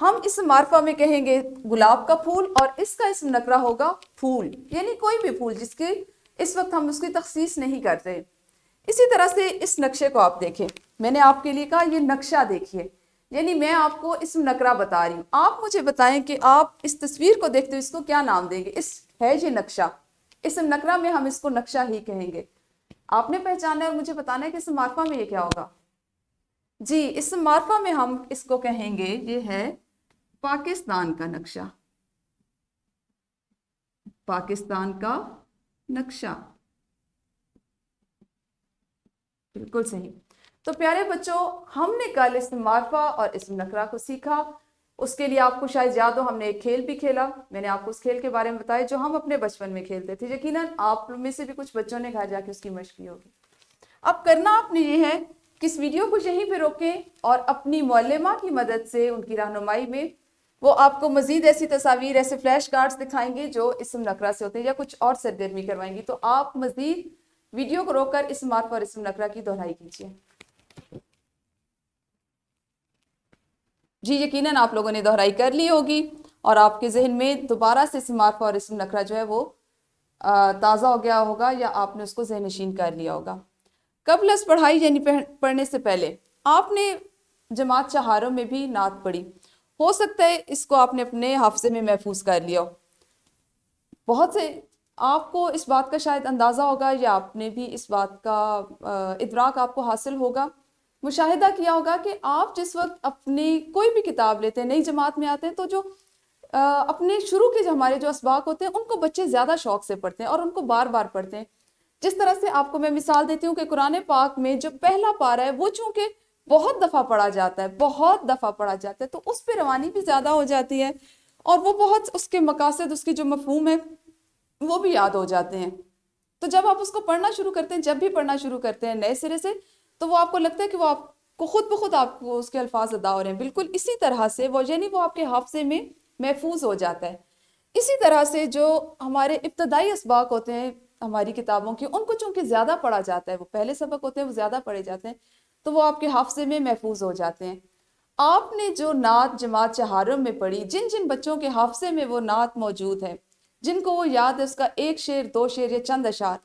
ہم اسم معرفہ میں کہیں گے گلاب کا پھول، اور اس کا اسم نکرہ ہوگا پھول، یعنی کوئی بھی پھول جس کی اس وقت ہم اس کی تخصیص نہیں کرتے۔ اسی طرح سے اس نقشے کو آپ دیکھیں، میں نے آپ کے لیے کہا یہ نقشہ دیکھیے، یعنی میں آپ کو اسم نکرہ بتا رہی ہوں، آپ مجھے بتائیں کہ آپ اس تصویر کو دیکھتے ہوئے اس کو کیا نام دیں گے؟ ہے یہ نقشہ، اسم نکرہ میں ہم اس کو نقشہ ہی کہیں گے۔ آپ نے پہچانا ہے اور مجھے بتانا ہے کہ اسم معرفہ میں یہ کیا ہوگا۔ جی، اسم معرفہ میں ہم اس کو کہیں گے یہ ہے پاکستان کا نقشہ، پاکستان کا نقشہ، بالکل صحیح۔ تو پیارے بچوں، ہم نے کل اسم معرفہ اور اسم نکرہ کو سیکھا، اس کے لیے آپ کو شاید یاد ہو ہم نے ایک کھیل بھی کھیلا، میں نے آپ کو اس کھیل کے بارے میں بتایا جو ہم اپنے بچپن میں کھیلتے تھے، یقیناً آپ میں سے بھی کچھ بچوں نے گھر جا کے اس کی مشق کی ہوگی۔ اب کرنا آپ نے یہ ہے کہ اس ویڈیو کو یہیں پہ روکیں اور اپنی معلمہ کی مدد سے ان کی رہنمائی میں وہ آپ کو مزید ایسی تصاویر، ایسے فلیش کارڈز دکھائیں گے جو اسم نکرہ سے ہوتے ہیں، یا کچھ اور سرگرمی کروائیں گی، تو آپ مزید ویڈیو کو روک کر اسم معرفہ اور اسم نکرہ کی دہرائی کیجیے۔ جی، یقیناً آپ لوگوں نے دہرائی کر لی ہوگی اور آپ کے ذہن میں دوبارہ سے اسم معرفہ اور اسم نکرہ جو ہے وہ تازہ ہو گیا ہوگا، یا آپ نے اس کو ذہن نشین کر لیا ہوگا۔ قبل از پڑھائی یعنی پڑھنے سے پہلے آپ نے جماعت چہاروں میں بھی نعت پڑھی، ہو سکتا ہے اس کو آپ نے اپنے حافظے میں محفوظ کر لیا ہو۔ بہت سے آپ کو اس بات کا شاید اندازہ ہوگا، یا آپ نے بھی اس بات کا ادراک آپ کو حاصل ہوگا، مشاہدہ کیا ہوگا کہ آپ جس وقت اپنی کوئی بھی کتاب لیتے ہیں، نئی جماعت میں آتے ہیں، تو جو اپنے شروع کے جو ہمارے جو اسباق ہوتے ہیں ان کو بچے زیادہ شوق سے پڑھتے ہیں اور ان کو بار بار پڑھتے ہیں۔ جس طرح سے آپ کو میں مثال دیتی ہوں کہ قرآن پاک میں جو پہلا پارہ ہے وہ چونکہ بہت دفعہ پڑھا جاتا ہے، بہت دفعہ پڑھا جاتا ہے، تو اس پہ روانی بھی زیادہ ہو جاتی ہے اور وہ بہت اس کے مقاصد، اس کی جو مفہوم ہے وہ بھی یاد ہو جاتے ہیں۔ تو جب آپ اس کو پڑھنا شروع کرتے ہیں، جب بھی پڑھنا شروع کرتے ہیں نئے سرے سے، تو وہ آپ کو لگتا ہے کہ وہ آپ کو خود بخود آپ کو اس کے الفاظ ادا ہو رہے ہیں۔ بالکل اسی طرح سے وہ یعنی وہ آپ کے حافظے میں محفوظ ہو جاتا ہے۔ اسی طرح سے جو ہمارے ابتدائی اسباق ہوتے ہیں ہماری کتابوں کی، ان کو چونکہ زیادہ پڑھا جاتا ہے، وہ پہلے سبق ہوتے ہیں وہ زیادہ پڑھے جاتے ہیں، تو وہ آپ کے حافظے میں محفوظ ہو جاتے ہیں۔ آپ نے جو نعت جماعت چہارم میں پڑھی، جن جن بچوں کے حافظے میں وہ نعت موجود ہے، جن کو وہ یاد ہے اس کا ایک شعر، دو شعر یا چند اشعار،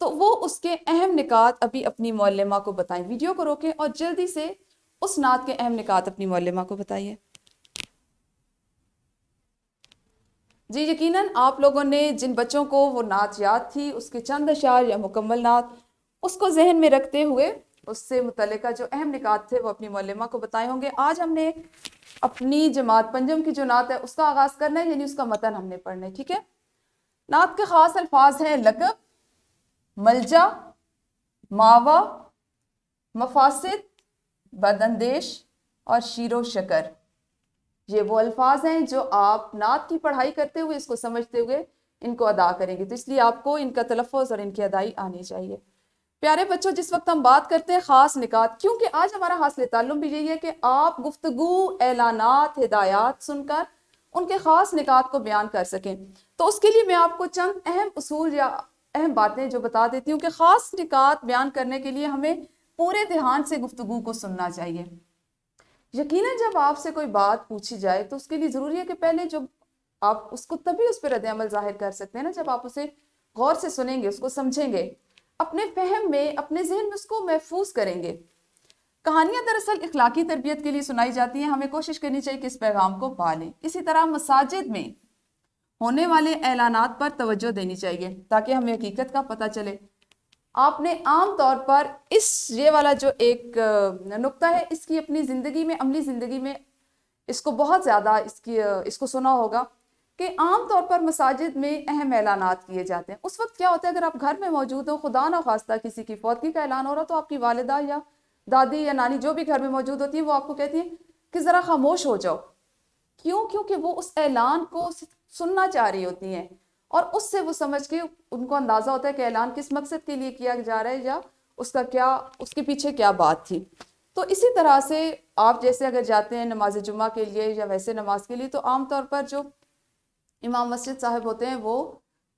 تو وہ اس کے اہم نکات ابھی اپنی معلمہ کو بتائیں۔ ویڈیو کو روکیں اور جلدی سے اس نعت کے اہم نکات اپنی معلمہ کو بتائیے۔ جی، یقیناً آپ لوگوں نے جن بچوں کو وہ نعت یاد تھی، اس کے چند اشعار یا مکمل نعت، اس کو ذہن میں رکھتے ہوئے اس سے متعلقہ جو اہم نکات تھے وہ اپنی معلمہ کو بتائے ہوں گے۔ آج ہم نے اپنی جماعت پنجم کی جو نعت ہے اس کا آغاز کرنا ہے، یعنی اس کا متن ہم نے پڑھنا ہے، ٹھیک ہے؟ نعت کے خاص الفاظ ہیں لقب، ملجا، ماوا، مفاسد، بداندیش اور شیر و شکر۔ یہ وہ الفاظ ہیں جو آپ نعت کی پڑھائی کرتے ہوئے اس کو سمجھتے ہوئے ان کو ادا کریں گے، تو اس لیے آپ کو ان کا تلفظ اور ان کی ادائی آنی چاہیے۔ پیارے بچوں، جس وقت ہم بات کرتے ہیں خاص نکات، کیونکہ آج ہمارا حاصل تعلم بھی یہی ہے کہ آپ گفتگو، اعلانات، ہدایات سن کر ان کے خاص نکات کو بیان کر سکیں، تو اس کے لیے میں آپ کو چند اہم اصول یا اہم باتیں جو بتا دیتی ہوں کہ خاص نکات بیان کرنے کے لیے ہمیں پورے دھیان سے گفتگو کو سننا چاہیے۔ یقیناً جب آپ سے کوئی بات پوچھی جائے تو اس کے لیے ضروری ہے کہ پہلے جو آپ اس کو تبھی اس پہ رد عمل ظاہر کر سکتے ہیں نا جب آپ اسے غور سے سنیں گے، اس کو سمجھیں گے، اپنے فہم میں، اپنے ذہن میں اس کو محفوظ کریں گے۔ کہانیاں دراصل اخلاقی تربیت کے لیے سنائی جاتی ہیں، ہمیں کوشش کرنی چاہیے کہ اس پیغام کو پالیں۔ اسی طرح مساجد میں ہونے والے اعلانات پر توجہ دینی چاہیے تاکہ ہمیں حقیقت کا پتہ چلے۔ آپ نے عام طور پر یہ والا جو ایک نقطہ ہے اس کی اپنی زندگی میں، عملی زندگی میں اس کو بہت زیادہ اس کو سنا ہوگا کہ عام طور پر مساجد میں اہم اعلانات کیے جاتے ہیں۔ اس وقت کیا ہوتا ہے، اگر آپ گھر میں موجود ہو، خدا نہ خواستہ کسی کی فوتگی کا اعلان ہو رہا تو آپ کی والدہ یا دادی یا نانی جو بھی گھر میں موجود ہوتی ہیں وہ آپ کو کہتی ہیں کہ ذرا خاموش ہو جاؤ۔ کیوں؟ کیونکہ وہ اس اعلان کو سننا چاہ رہی ہوتی ہیں اور اس سے وہ سمجھ کے ان کو اندازہ ہوتا ہے کہ اعلان کس مقصد کے لیے کیا جا رہا ہے یا اس کے پیچھے کیا بات تھی۔ تو اسی طرح سے آپ جیسے اگر جاتے ہیں نماز جمعہ کے لیے یا ویسے نماز کے لیے، تو عام طور پر جو امام مسجد صاحب ہوتے ہیں وہ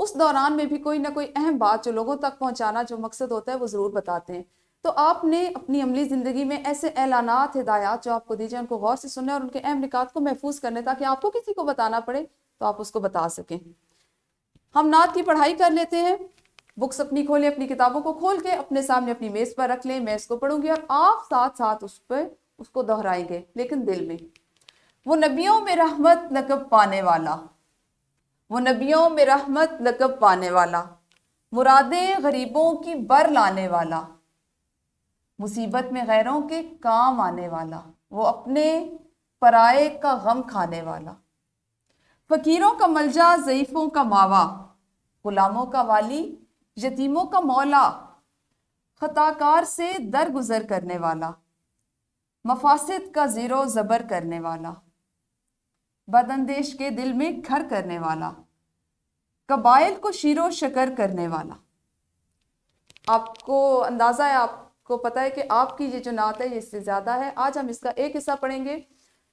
اس دوران میں بھی کوئی نہ کوئی اہم بات جو لوگوں تک پہنچانا جو مقصد ہوتا ہے وہ ضرور بتاتے ہیں۔ تو آپ نے اپنی عملی زندگی میں ایسے اعلانات، ہدایات جو آپ کو دی جائیں ان کو غور سے سننا اور ان کے اہم نکات کو محفوظ کرنے، تاکہ آپ کو کسی کو بتانا پڑے تو آپ اس کو بتا سکیں۔ ہم نعت کی پڑھائی کر لیتے ہیں، بکس اپنی کھولیں، اپنی کتابوں کو کھول کے اپنے سامنے اپنی میز پر رکھ لیں، میں اس کو پڑھوں گی اور آپ ساتھ ساتھ اس کو دہرائیں گے، لیکن دل میں۔ وہ نبیوں میں رحمت لقب پانے والا، وہ نبیوں میں رحمت لقب پانے والا، مرادیں غریبوں کی بر لانے والا، مصیبت میں غیروں کے کام آنے والا، وہ اپنے پرائے کا غم کھانے والا، فقیروں کا ملجا، ضعیفوں کا ماوا، غلاموں کا والی، یتیموں کا مولا، خطاکار سے درگزر کرنے والا، مفاسد کا زیر و زبر کرنے والا، بداندیش کے دل میں گھر کرنے والا، قبائل کو شیر و شکر کرنے والا۔ آپ کو اندازہ ہے، آپ کو پتہ ہے کہ آپ کی یہ جو نعت ہے یہ اس سے زیادہ ہے۔ آج ہم اس کا ایک حصہ پڑھیں گے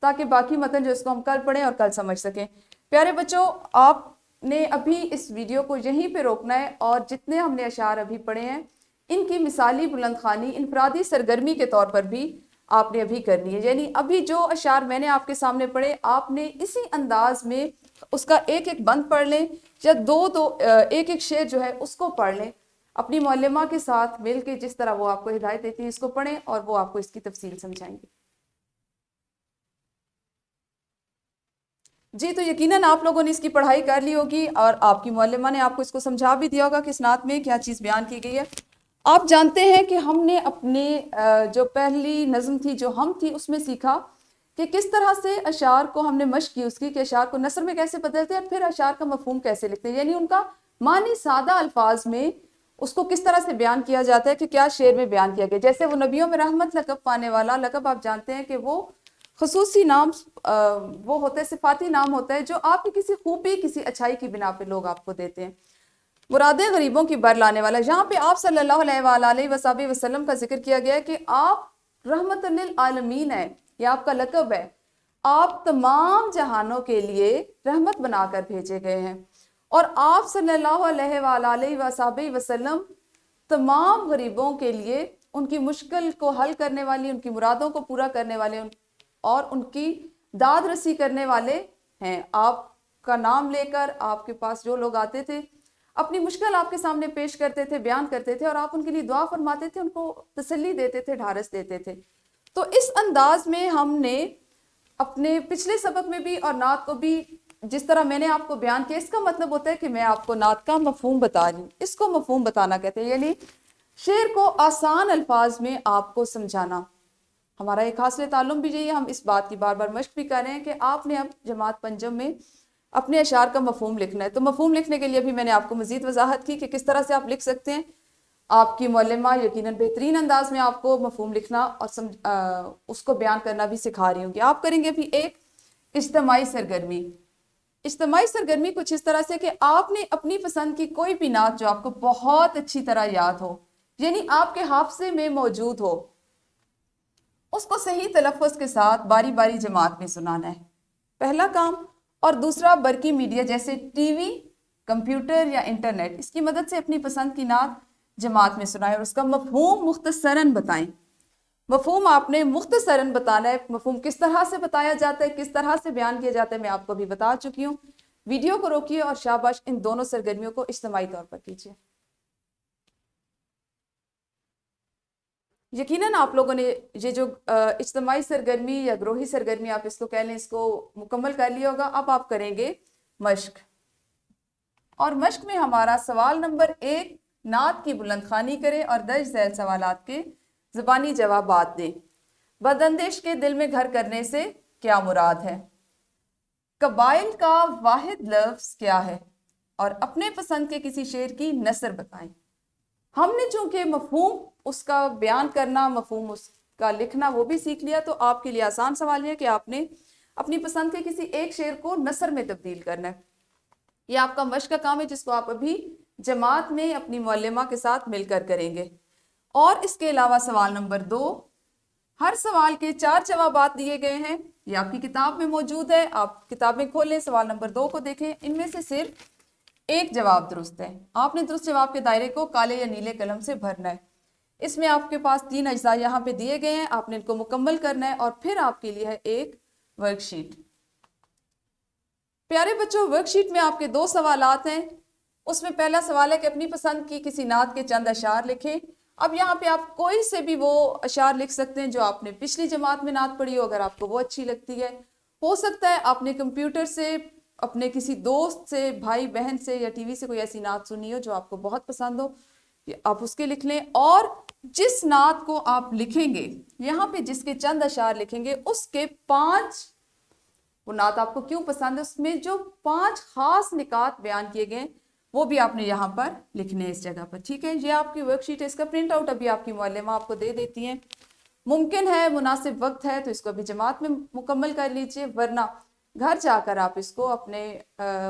تاکہ باقی متن جو اس کو ہم کل پڑھیں اور کل سمجھ سکیں۔ پیارے بچوں، آپ نے ابھی اس ویڈیو کو یہیں پہ روکنا ہے اور جتنے ہم نے اشعار ابھی پڑھے ہیں ان کی مثالی بلند خوانی انفرادی سرگرمی کے طور پر بھی آپ نے ابھی کرنی ہے۔ یعنی ابھی جو اشعار میں نے آپ کے سامنے پڑھے، آپ نے اسی انداز میں اس کا ایک ایک بند پڑھ لیں یا ایک ایک شعر جو ہے اس کو پڑھ لیں، اپنی معلمہ کے ساتھ مل کے جس طرح وہ آپ کو ہدایت دیتی ہیں اس کو پڑھیں اور وہ آپ کو اس کی تفصیل سمجھائیں گے۔ جی، تو یقیناً آپ لوگوں نے اس کی پڑھائی کر لی ہوگی اور آپ کی معلمہ نے آپ کو اس کو سمجھا بھی دیا ہوگا کہ اس نعت میں کیا چیز بیان کی گئی ہے۔ آپ جانتے ہیں کہ ہم نے اپنے جو پہلی نظم تھی جو ہم تھی اس میں سیکھا کہ کس طرح سے اشعار کو ہم نے مشق کی اس کی، کہ اشعار کو نثر میں کیسے بدلتے ہیں اور پھر اشعار کا مفہوم کیسے لکھتے ہیں، یعنی ان کا معنی سادہ الفاظ میں اس کو کس طرح سے بیان کیا جاتا ہے کہ کیا شعر میں بیان کیا گیا۔ جیسے وہ نبیوں میں رحمت لقب پانے والا، لقب آپ جانتے ہیں کہ وہ خصوصی نام وہ ہوتا ہے، صفاتی نام ہوتا ہے جو آپ کی کسی خوبی، کسی اچھائی کی بنا پہ لوگ آپ کو دیتے ہیں۔ مرادیں غریبوں کی بر لانے والا، یہاں پہ آپ صلی اللہ علیہ وآلہ وسلم کا ذکر کیا گیا ہے کہ آپ رحمت للعالمین ہیں، یہ آپ کا لقب ہے، آپ تمام جہانوں کے لیے رحمت بنا کر بھیجے گئے ہیں، اور آپ صلی اللہ علیہ وآلہ وسلم تمام غریبوں کے لیے ان کی مشکل کو حل کرنے والی، ان کی مرادوں کو پورا کرنے والے اور ان کی داد رسی کرنے والے ہیں۔ آپ کا نام لے کر آپ کے پاس جو لوگ آتے تھے اپنی مشکل آپ کے سامنے پیش کرتے تھے، بیان کرتے تھے اور آپ ان کے لیے دعا فرماتے تھے، ان کو تسلی دیتے تھے، ڈھارس دیتے تھے۔ تو اس انداز میں ہم نے اپنے پچھلے سبق میں بھی اور نعت کو بھی جس طرح میں نے آپ کو بیان کیا، اس کا مطلب ہوتا ہے کہ میں آپ کو نعت کا مفہوم بتا رہی ہوں، اس کو مفہوم بتانا کہتے ہیں، یعنی شعر کو آسان الفاظ میں آپ کو سمجھانا۔ ہمارا ایک حاصل تعلم بھی یہی ہے، ہم اس بات کی بار بار مشق بھی کر رہے ہیں کہ آپ نے اب جماعت پنجم میں اپنے اشعار کا مفہوم لکھنا ہے۔ تو مفہوم لکھنے کے لیے بھی میں نے آپ کو مزید وضاحت کی کہ کس طرح سے آپ لکھ سکتے ہیں۔ آپ کی معلمہ یقیناً بہترین انداز میں آپ کو مفہوم لکھنا اور اس کو بیان کرنا بھی سکھا رہی ہوں گی۔ آپ کریں گے بھی ایک اجتماعی سرگرمی۔ اجتماعی سرگرمی کچھ اس طرح سے کہ آپ نے اپنی پسند کی کوئی بھی نعت جو آپ کو بہت اچھی طرح یاد ہو، یعنی آپ کے حافظے میں موجود ہو، اس کو صحیح تلفظ کے ساتھ باری باری جماعت میں سنانا ہے، پہلا کام۔ اور دوسرا، برقی میڈیا جیسے ٹی وی، کمپیوٹر یا انٹرنیٹ، اس کی مدد سے اپنی پسند کی نعت جماعت میں سنائیں اور اس کا مفہوم مختصراً بتائیں۔ مفہوم آپ نے مختصراً بتانا ہے۔ مفہوم کس طرح سے بتایا جاتا ہے، کس طرح سے بیان کیا جاتا ہے، میں آپ کو بھی بتا چکی ہوں۔ ویڈیو کو روکیے اور شاباش ان دونوں سرگرمیوں کو اجتماعی طور پر کیجیے۔ یقیناً آپ لوگوں نے یہ جو اجتماعی سرگرمی یا گروہی سرگرمی آپ اس کو کہہ لیں، اس کو مکمل کر لیا ہوگا۔ اب آپ کریں گے مشق، اور مشق میں ہمارا سوال نمبر 1، نعت کی بلند خوانی کریں اور درج ذیل سوالات کے زبانی جوابات دیں۔ بداندیش کے دل میں گھر کرنے سے کیا مراد ہے؟ قبائل کا واحد لفظ کیا ہے؟ اور اپنے پسند کے کسی شعر کی نثر بتائیں۔ ہم نے چونکہ مفہوم اس کا بیان کرنا، مفہوم اس کا لکھنا وہ بھی سیکھ لیا، تو آپ کے لیے آسان سوال یہ کہ آپ نے اپنی پسند کے کسی ایک شعر کو نثر میں تبدیل کرنا ہے۔ یہ آپ کا مشق کا کام ہے جس کو آپ ابھی جماعت میں اپنی معلمہ کے ساتھ مل کر کریں گے۔ اور اس کے علاوہ سوال نمبر 2، ہر سوال کے 4 جوابات دیے گئے ہیں، یہ آپ کی کتاب میں موجود ہے، آپ کتابیں کھولیں، سوال نمبر 2 کو دیکھیں، ان میں سے صرف ایک جواب درست ہے۔ آپ نے درست جواب کے دائرے کو کالے یا نیلے قلم سے بھرنا ہے۔ اس میں آپ کے پاس 3 اجزاء یہاں پہ دیے گئے ہیں، آپ نے ان کو مکمل کرنا ہے، اور پھر آپ کے لیے ہے ایک ورک شیٹ۔ پیارے بچوں، ورک شیٹ میں آپ کے 2 سوالات ہیں۔ اس میں پہلا سوال ہے کہ اپنی پسند کی کسی نعت کے چند اشعار لکھیں۔ اب یہاں پہ آپ کوئی سے بھی وہ اشعار لکھ سکتے ہیں جو آپ نے پچھلی جماعت میں نعت پڑھی ہو، اگر آپ کو وہ اچھی لگتی ہے۔ ہو سکتا ہے آپ نے کمپیوٹر سے، اپنے کسی دوست سے، بھائی بہن سے یا ٹی وی سے کوئی ایسی نعت سنی ہو جو آپ کو بہت پسند ہو، آپ اس کے لکھ لیں۔ اور جس نعت کو آپ لکھیں گے، یہاں پہ جس کے چند اشعار لکھیں گے، اس کے 5، وہ نعت آپ کو کیوں پسند ہے، اس میں جو 5 خاص نکات بیان کیے گئے وہ بھی آپ نے یہاں پر لکھنے اس جگہ پر، ٹھیک ہے؟ یہ آپ کی ورک شیٹ ہے، اس کا پرنٹ آؤٹ ابھی آپ کی معلمہ آپ کو دے دیتی ہیں۔ ممکن ہے، مناسب وقت ہے تو اس کو ابھی جماعت میں مکمل کر لیجئے، ورنہ گھر جا کر آپ اس کو اپنے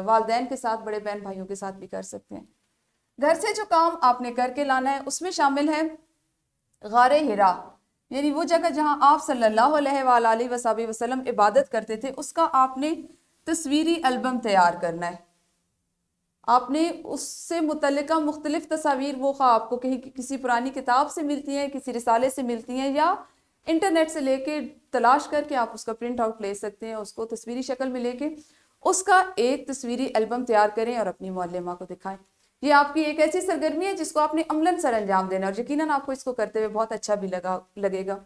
والدین کے ساتھ، بڑے بہن بھائیوں کے ساتھ بھی کر سکتے ہیں۔ گھر سے جو کام آپ نے کر کے لانا ہے اس میں شامل ہے غار حرا، یعنی وہ جگہ جہاں آپ صلی اللہ علیہ وآلہ وصحبہ وسلم عبادت کرتے تھے، اس کا آپ نے تصویری البم تیار کرنا ہے۔ آپ نے اس سے متعلقہ مختلف تصاویر، وہ خواہ آپ کو کہیں کسی پرانی کتاب سے ملتی ہیں، کسی رسالے سے ملتی ہیں، یا انٹرنیٹ سے لے کے تلاش کر کے آپ اس کا پرنٹ آؤٹ لے سکتے ہیں، اس کو تصویری شکل میں لے کے اس کا ایک تصویری البم تیار کریں اور اپنی معلمہ کو دکھائیں۔ یہ آپ کی ایک ایسی سرگرمی ہے جس کو آپ نے عملاً سر انجام دینا، اور یقیناً آپ کو اس کو کرتے ہوئے بہت اچھا بھی لگے گا۔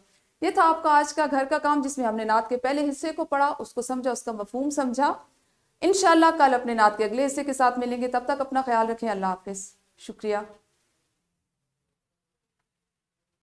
یہ تھا آپ کا آج کا گھر کا کام، جس میں ہم نے نعت کے پہلے حصے کو پڑھا، اس کو سمجھا، اس کا مفہوم سمجھا۔ انشاءاللہ کل اپنے نعت کے اگلے حصے کے ساتھ ملیں گے، تب تک اپنا خیال رکھیں۔ اللہ حافظ، شکریہ۔